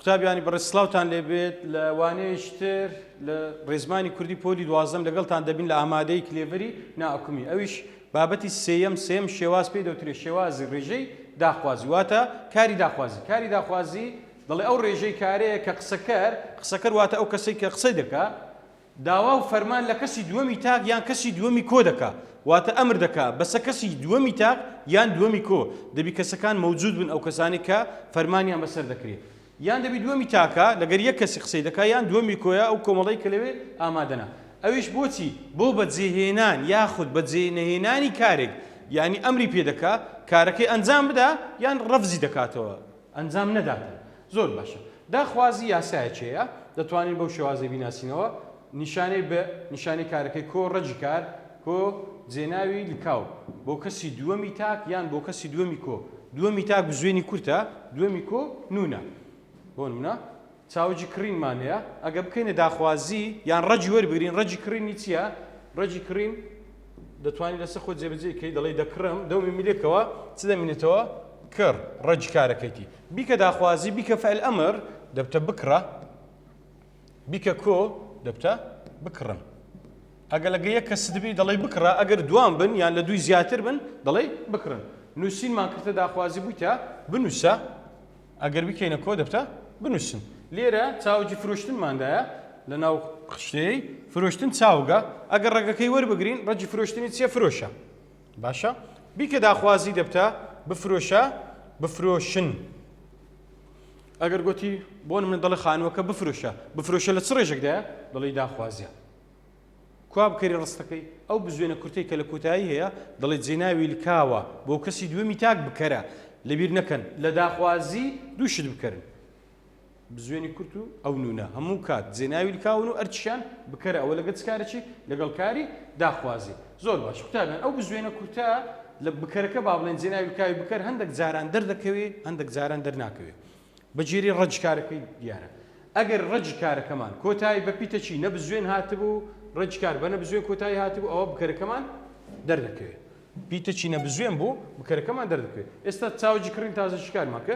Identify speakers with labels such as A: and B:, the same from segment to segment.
A: قوتابیانی بەڕێز سڵاوتان لێبێت لە وانەیەشتر لە ڕێزمانی کوردی پۆلی دوازدەم لەگەڵتان دەبین لە ئامادەی کلێڤەری نائکومی ئەویش بابەتی سێم شێواز پێی دەوترێت شێوازی ڕێژەی داخوازی واتە کاری داخوازی دەڵێ ئەو ڕێژەی کارەیە کە قسەکەر واتە ئەو کەسەی کە قسەی دەکا داوا و فەرمان لە کەسی دووەمی تاک یان کەسی دووەمی کۆ دەکا واتە ئەمر دەکا بەسە کەسی دووەمی تاک یان دووەمی کۆ دەبی کەسەکان مەوجود بن ئەو کەسانی کە فەرمانیان بەسەر دەکرێت یان دەبی دووەمی تاکە لەگەر یەک کەسی قسەی دەکا یان دووەمی کۆیە ئەو کۆمەڵی کە لەوێ ئامادەنا ئەویش بۆچی بۆ بەجێهێنان یاخود بەجێنەهێنانی کارێک یعنی ئەمری پێ دەکا کارەکەی ئەنجام بدا یان ڕەفزی دەکاتەوە ئەنجام نەداتە زۆر باشە داخوازی یاسایەکەیە دەتوانین بەو شێوازەی بیناسینەوە نیشانەی بە نیشانەی کارەکەی کۆ ڕەجی کار کۆ جێناوی لکاو بۆ کەسی دووەمی تاک یان بۆ کەسی دووەمی کۆ دووەمی تاک بزوێنی کورتە دووەمی کۆ نونە بۆ نمونە چاوجی کڕینمانەیە ئەگە بکەینە داخوازی یان ڕەجی وەربگرین ڕەجی کڕینی چییە ڕەجی کڕین دەتوانین لەسەر خۆ جێبەجێکەی دەڵێ دەکڕم دەومی میلێکەوە چ دەمێنێتەوە کڕ ڕەجی کارەکەیتی بیکە داخوازی بیکە فعل ئەمر دەبتە بکڕە بیکە کۆ دەبتە بکڕن ئەگە لەگە یەک کەس دەبی دەڵێ بکڕە ئەگەر دوام بن یان لە دوی زیاتر بن دەڵێ بکڕن نووسینمان کردە داخوازی بوویتە بنووسە ئەگەر بکەینە کۆ دەبتە بنووسن لێرە چاوجی فرۆشتنماندایە لە ناو خشتەی فرۆشتن چاوگە ئەگەر ڕێگەکەی وەربگرین ڕەجی فرۆشتنی چیە فرۆشە باشە بیکە داخوازی دەبتە بفرۆشە بفرۆشن ئەگەر گوتی بۆ من دەڵێ خانووەکە بفرۆشە لە چ ڕێژێکدایە دەڵێ داخوازیە کوا بکەری ڕستەکەی ئەو بزوێنە کورتەی کە لە کۆتایی هەیە دەڵێ جێناوی لکاوە بۆ کەسی دووەمی تاک بکەرە لەبیر نەکەن لە داخوازی دووشت بکەرن بزوێنی کورت و ئەو نونە هەموو کات جێناوی لکاون و ئەرچیان بکەرە ئەوە لەگەڵ کارێکی لەگەڵ کاری داخوازی زۆر باش قوتابیان ئەو بزوێنە کورتە لە بکەرەکە با بڵێن جێناوی لکاوی بکەر هەندێک جاران دەردەکەوێ هەندێک جاران دەرناکەوێ بەجێری ڕەج کارەکەی دیارە ئەگەر ڕەج کارەکەمان کۆتایی بە پیتەچی نە بزوێن هاتبوو ڕەج کار بە نە بزوێن کۆتایی هاتبوو ئەوە بکەرەکەمان دەردەکەوێت پیتەچی نە بزوێن بوو بکەرەکەمان دەردەکەوێت ئێستا چاوجی کڕین تازە شکارمان کە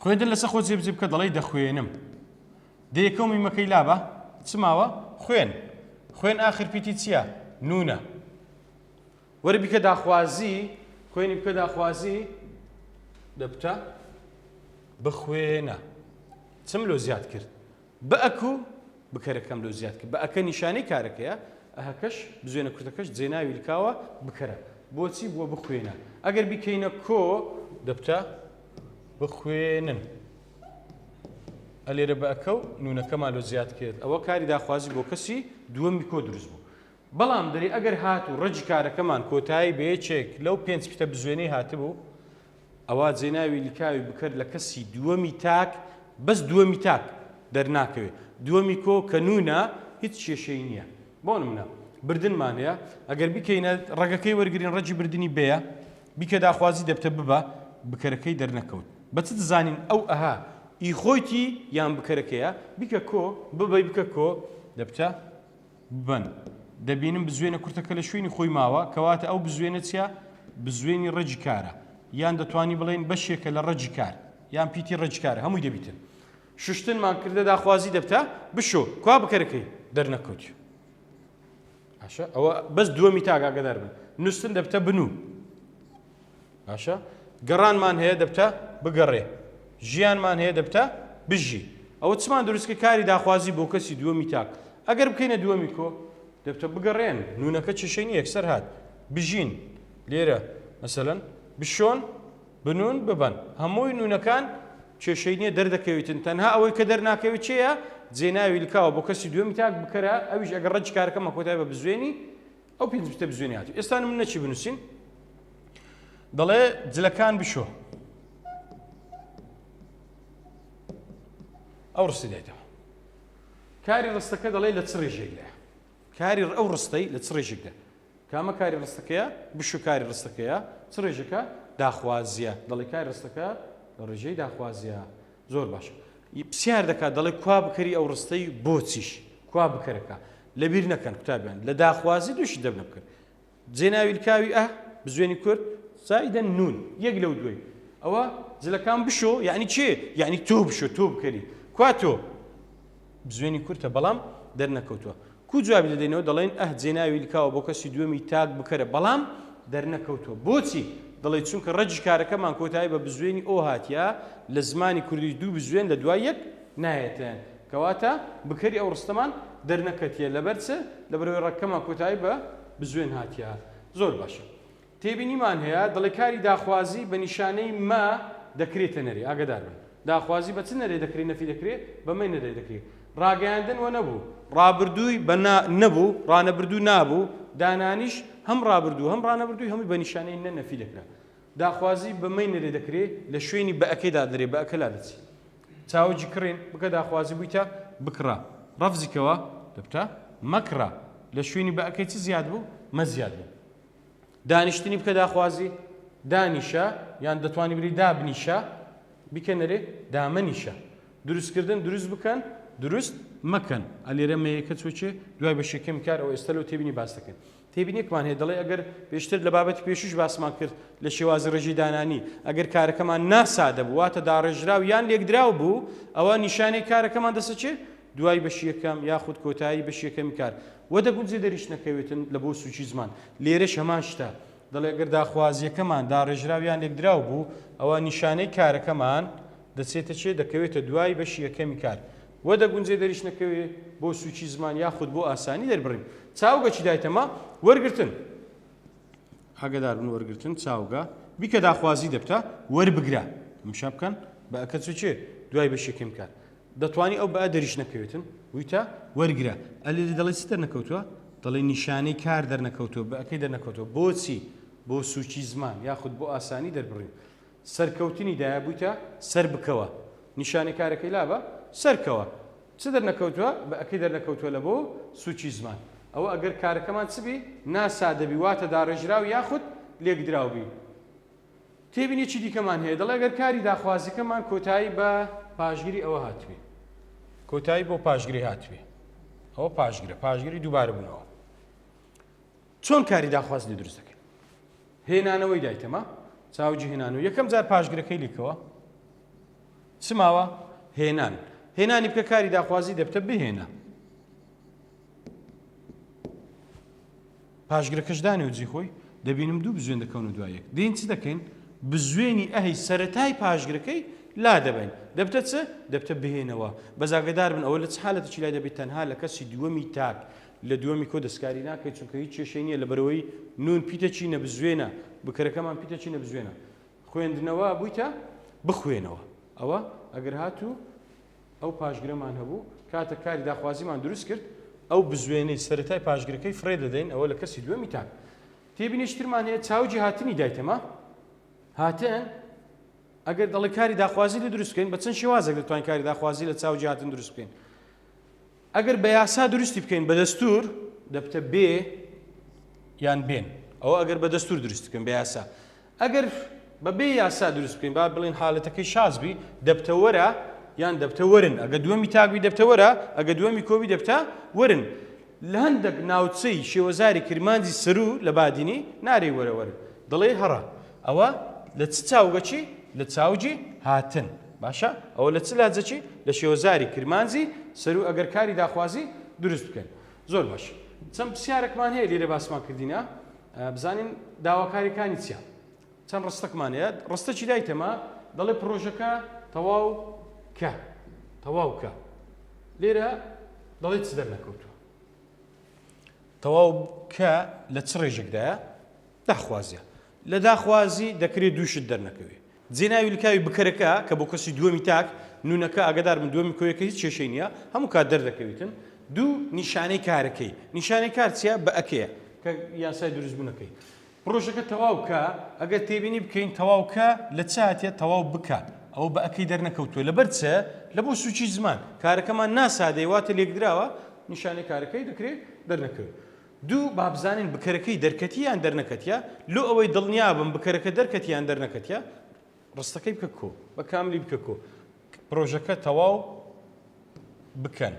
A: خوێندن لەسەر خۆ جێبجێ بکە دەڵێ دەخوێنم دەیەکەومی مەکەی لابە چماوە خوێن ئاخر پیتی چییە نونە وەرە بیکە داخوازی خوێنی بکە داخوازی دەبتە بخوێنە چم لۆ زیاد کرد بە ئەکو بکەرەکەم لۆ زیاد کرد بە ئەکە نیشانەی کارەکەیە ئەهەکەش بزوێنە کورتەکەش جێناوی لکاوە بکەرە بۆچی بووە بخوێنە ئەگەر بیکەینە کۆ دەبتە بخوێنن ئەلێرە بە ئەکە و نونەکەمان لۆ زیاد کرد ئەوە کاری داخوازی بۆ کەسی دووەمی کۆ دروست بوو بەڵام دەری ئەگەر هات و ڕەجی کارەکەمان کۆتایی بەیەکێک لەو پێنج پیتە بزوێنەی هاتبوو ئەوە جێناوی لکاوی بکرد لە کەسی دووەمی تاک بەس دووەمی تاک دەرناکەوێت دووەمی کۆ کە نونە هیچ کێشەی نییە بۆ نمونە بردنمانەیە ئەگەر بیکەینە ڕێگەکەی وەرگرین ڕەجی بردننی بەیە بیکە داخوازی دەبتە ببە بکەرەکەی دەرنەکەوت بە چ دەزانین ئەو ئەها ئیخۆیتی یان بکەرەکەیە بیکە کۆ ببەی بکە کۆ دەبتە بن دەبینم بزوێنە کورتەکە لە شوێنی خۆی ماوە کەواتە ئەو بزوێنە چیە بزوێنی ڕەجی کارە یان دەتوانی بڵێن بەشێکە لە ڕەجی کار یان پیتی ڕەجی کارە هەمووی دەبیتن شوشتنمان کردە داخوازی دەبتە بشۆ کوا بکەرەکەی دەرنەکەوت باشە ئەوە بەس دووەمی تاک ئاگادار بن نووسن دەبتە بنوو باشە گەڕانمان هەیە دەبتە بگەڕێ ژیانمان هەیە دەبتە بژی ئەوە چمان دروستکە کاری داخوازی بۆ کەسی دووەمی تاک ئەگەر بکەینە دووەمی کۆ دەبتە بگەڕێن نونەکە چێشەی نیە یەکسەر هات بژین لێرە مەسەلەن بشۆن بنون ببەن هەمووی نونەکان کێشەی نییە دەردەکەوێتن تەنها ئەوەی کە دەرناکەوێت چییە جێناوی لکاوە بۆ کەسی دووەمی تاک بکەرە ئەویش ئەگەر ڕەج کارەکەمە کۆتای بە بزوێنی ئەو پێنج پیتە بزوێنی هاتی ئێستا من نەچی بنووسین دەڵێ جلەکان بشۆ ئەو ڕستی دێتەوە کاری ڕستەکە دەڵێ لە چ ڕێژێک لێ کاری ئەو ڕستەی لە چ ڕێژێکدا کامە کاری ڕستەکەیە بشو کاری ڕستەکەیە چ ڕێژەکە داخوازیە دەڵێ کاری ڕستەکە لە ڕێژەی داخوازیە زۆر باشە پرسیار دەکات دەڵێ کوا بکەری ئەو ڕستەی بۆچیش کوا بکەرەکە لەبیر نەکەن قوتابیان لە داخوازی دووشی دەبنە بکرد جێناوی لکاوی بزوێنی کورد زائدە نون یەک لەو دوێ ئەوە جلەکان بشۆ یعنی چێ یعنی تۆ بشۆ تۆ بکەری کوا تۆ بزوێنی کورتە بەڵام دەرنەکەوتووە کو جوابی دەدەینەوە دەڵێن جێناوی لکاوە بۆ کەسی دووەمی تاک بکەرە بەڵام دەرنەکەوتووە بۆچی دەڵێ چونکە ڕەجی کارەکەمان کۆتایی بە بزوێنی ئەو هاتیە لە زمانی کوردی دوو بزوێن لە دوای یەک نایەتیان کەواتە بکەری ئەو ڕستەمان دەرنەکەتیە لەبەرچە لە بەرەوەی ڕەکەمان کۆتایی بە بزوێن هاتیە زۆر باشە تێبینیمان هەیە دەڵێ کاری داخوازی بە نیشانەی ما دەکرێتە نەرێ ئاگدار بن داخوازی بە چ نەرێ دەکرێت نەفی دەکرێت بەمەی نەرێ دەکرێت ڕاگەیاندن وە نەبوو ڕابردووی بە نەبوو ڕانەبردوو نابوو دانانیش هەم ڕابردوو هەم ڕانەبردووی هەمووی بە نیشانەی نە نەفی دەکرێت داخوازی بەمەی نەرێ دەکرێت لە شوێنی بە ئەکەیدا دەرێ بە ئەکەلا دەچی چاوەجی کڕێن بکە داخوازی بوویتە بکڕا ڕەفزیکەوە دەبتە مەکڕا لە شوێنی بە ئەکەی چ زیاد بوو مە زیاد بوو دانیشتنی بکە داخوازی دانیشە یان دەتوانی بری دابنیشە بیکەنەرێ دامەنیشە دروستکردن دروست بکەن دروست مەکەن ئەلێرە مەیەکە چۆچێ دوای بە شەکەم کار ئەو ئێستا لەو تێبینی باس دەکەن تێبینێکمان هەیە دەڵێ ئەگەر پێشتر لە بابەتی پێشوش باسمان کرد لە شێوازی ڕێژی دانانی ئەگەر کارەکەمان ناسادە بوو واتە داڕێژراو یان لێکدراو بوو ئەوە نیشانەی کارەکەمان دەسەچێ دوای بەشی یەکەم یاخود کۆتایی بەشی یەکەمی کار وە دەگونجێ دەریش نەکەوێتن لە بۆ سوچی زمان لێرەش هەمان شتە دەڵێ ئەگەر داخوازیەکەمان داڕێژراو یان لێکدراو بوو ئەوە نیشانەی کارەکەمان دەچێتە چێ دەکەوێتە دوای بەشی یەکەمی کار وە دەگونجێ دەریش نەکەوێ بۆ سوچی زمان یاخود بۆ ئاسانی دەربڕین چاوگەچی دایتەما وەرگرتن ئاگادار بن وەرگرتن چاوگە بیکە داخوازی دەبتە وەربگرە ئەمشا بکەن بە ئەکە چێ دوای بەشی یەکەمی کار دەتوانی ئەو بە دەریش نەکەوێتن ویتە وەرگرە ئەلێ دەڵێ چ دەرنەکەوتووە دەڵێ نیشانەی کار دەرنەکەوتووە بە ئەکەی دەرنەکەوتووە بۆچی بۆ سوچی زمان یاخود بۆ ئاسانی دەربڕین سەرکەوتنی دایە بوویتە سەر بکەوە نیشانەی کارەکەی لابە سەرکەوە چ دەرنەکەوتووە بە ئەکەی دەرنەکەوتووە لە بۆ سوچی زمان ئەوە ئەگەر کارەکەمان چبی ناسادەبی واتە داڕێژراو یاخود لێکدراوبی تێبینێکی دیکەمان هەیە دەڵێ ئەگەر کاری داخوازیەکەمان کۆتایی بە پاشگیری ئەوە هاتووی کۆتایی بۆ پاشگیری هاتووی ئەوە پاشگیری دووبارە بوونەوە چۆن کاری داخوازی دروست دەکەین هێنانەوەی دایتەما چاوجی هێنانەوە یەکەم جار پاشگرەکەی لیکەوە چ ماوە هێنانی بکە کاری داخوازی دەبتە بهێنە پاشگرەکەش دانێوجی خۆی دەبینم دوو بزوێن دەکەون و دوایەک دێن چ دەکەین بزوێنی ئەهی سەرەتای پاشگرەکەی لا دەبین دەبتە چ دەبتە بهێنەوە بەزاگەدار بن ئەوە لە چ حالەتێکی لای دەبێت تەنها لە کەسی دووەمی تاک لە دووەمی کۆ دەستکاری ناکەیت چونکە هیچ کێشەی نییە لە بەرەوەی نون پیتەچی نەبزوێنە بکەرەکەمان پیتەچی نەبزوێنە خوێندنەوە بوویتە بخوێنەوە ئەوە ئەگەر هاتوو ئەو پاشگرەمان هەبوو کاتە کاری داخوازیمان دروست کرد ئەو بزوێنەی سەرەتای پاشگرەکەی فرێ دەدەین ئەوە لە کەسی دووەمی تاک تێبینیشترمان هەیە چاوجی هاتنی دایتەما هاتن ئەگەر دەڵی کاری داخوازی لە دروستکەین بە چەند شێوازێک دەتوانین کاری داخوازی لە چاوجی هاتن دروست بکەین ئەگەر بە یاسا دروستی بکەین بە دەستور دەبتە بێ یان بێن ئەوە ئەگەر بە دەستور دروست بکەین بە یاسا ئەگەر بە بێ یاسا دروست بکەین با بڵێن حالەتەکەی شازبی دەبتە وەرە یان دەبتە وەرن ئەگە دووەمی تاکبی دەبتە وەرە ئەگە دووەمی کۆبی دەبتە وەرن لە هەندێک ناوچەی شێوەزاری کرمانجی سەرو لە بادینی نارێ وەرە دەڵێ هەڕە ئەوە لە چ چاوگەچی لە چاوجی هاتن باشە ئەوە لە چ لاجەچی لە شێوەزاری کرمانجی سەرو ئەگەر کاری داخوازی دروست بکەین زۆر باش چەند پرسیارێکمان هەیە لێرە باسمان کردینە بزانین داواکاریەکانی چییە چەند ڕستەکمان هەیە ڕستەکی دایتەما دەڵێ پرۆژەکە تەواو کە لێرە دەڵێ چ دەرنەکەوتووە تەواو کە لە چ ڕێژێکدایە داخوازیە لە داخوازی دەکرێت دووشت دەرنەکەوێت جێناوی لکاوی بکەرەکە کە بۆ کەسی دووەمی تاک نونەکە ئاگدار من دووەمی کۆیەکە هیچ کێشەی نییە هەموو کات دەردەکەوێتن دوو نیشانەی کارەکەی نیشانەی کار چیە بە ئەکەیە کە یاسای دروستبوونەکەی پرۆژەکە تەواو کە ئەگەر تێبینی بکەین تەواو کە لە چاتێت تەواو بکە ئەو بە ئەکەی دەرنەکەوتووە لەبەر چە لە بۆ سوچی زمان کارەکەمان ناسادەی واتە لێکدراوە نیشانەی کارەکەی دەکرێت دەرنەکەوێت دوو بابزانین بکەرەکەی دەرکەتی یان دەرنەکەتیە لۆ ئەوەی دڵنیا بم بکەرەکە دەرکەتی یان دەرنەکەتیە ڕستەکەی بکە کۆ بە کاملی بکە کۆ پرۆژەکە تەواو بکەن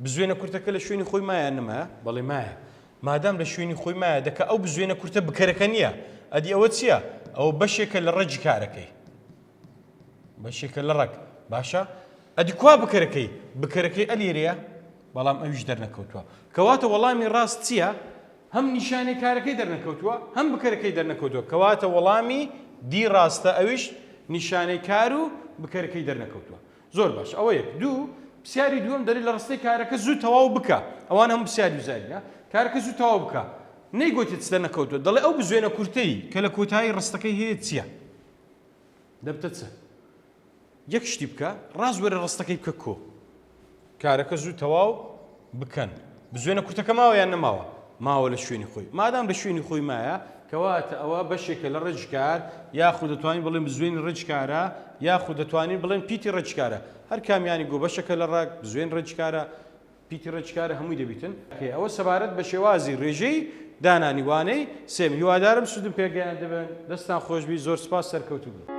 A: بزوێنە کورتەکە لە شوێنی خۆی مایە نەمایە بەڵێ مایە مادام لە شوێنی خۆی مایە دەکە ئەو بزوێنە کورتە بکەرەکە نییە ئەدی ئەوە چییە ئەو بەشێکە لە ڕەجی کارەکەی بەشێکە لە ڕێک باشە ئەدی کوا بکەرەکەی ئەلێرەیە بەڵام ئەویش دەرنەکەوتووە کەواتە وەڵامی ڕاست چییە؟ هەم نیشانەی کارەکەی دەرنەکەوتووە هەم بکەرەکەی دەرنەکەوتووە کەواتە وەڵامی دی ڕاستە ئەویش نیشانەی کار و بکەرەکەی دەرنەکەوتووە زۆر باش ئەوە یەک دوو پرسیاری دووەم دەری لە ڕستەی کارەکە زوو تەواو بکە ئەوان هەم پرسیاری وزاریە کارەکە زوو تەواو بکە نەیگوتیت چ دەرنەکەوتووە دەڵێ ئەو بزوێنە کورتەی کە لە کۆتایی ڕستەکەی هەیە چییە؟ دەبتە چە؟ یەک شتی بکە ڕازوەرە ڕستەکەی بکە کۆ کارەکە زوو تەواو بکەن بزوێنە کورتەکە ماوە یان نەماوە؟ ماوە لە شوێنی خۆی مادام لە شوێنی خۆی مایە کەواتە ئەوە بەشێکە لە ڕجکار یاخود دەتوانین بڵێن بزوێنی ڕجکارە یاخود دەتوانین بڵێن پیتی ڕجکارە هەر کامیانی گۆ بەشەکە لە ڕاک بزوێن ڕجکارە پیتی ڕجکارە هەمووی دەبیتن ئەوە سەبارەت بە شێوازی ڕێژەی دانانی وانەی سێم هیوادارم سودم پێگەیان دەبن دەستان خۆشبی زۆر سپاس سەرکەوتوو بن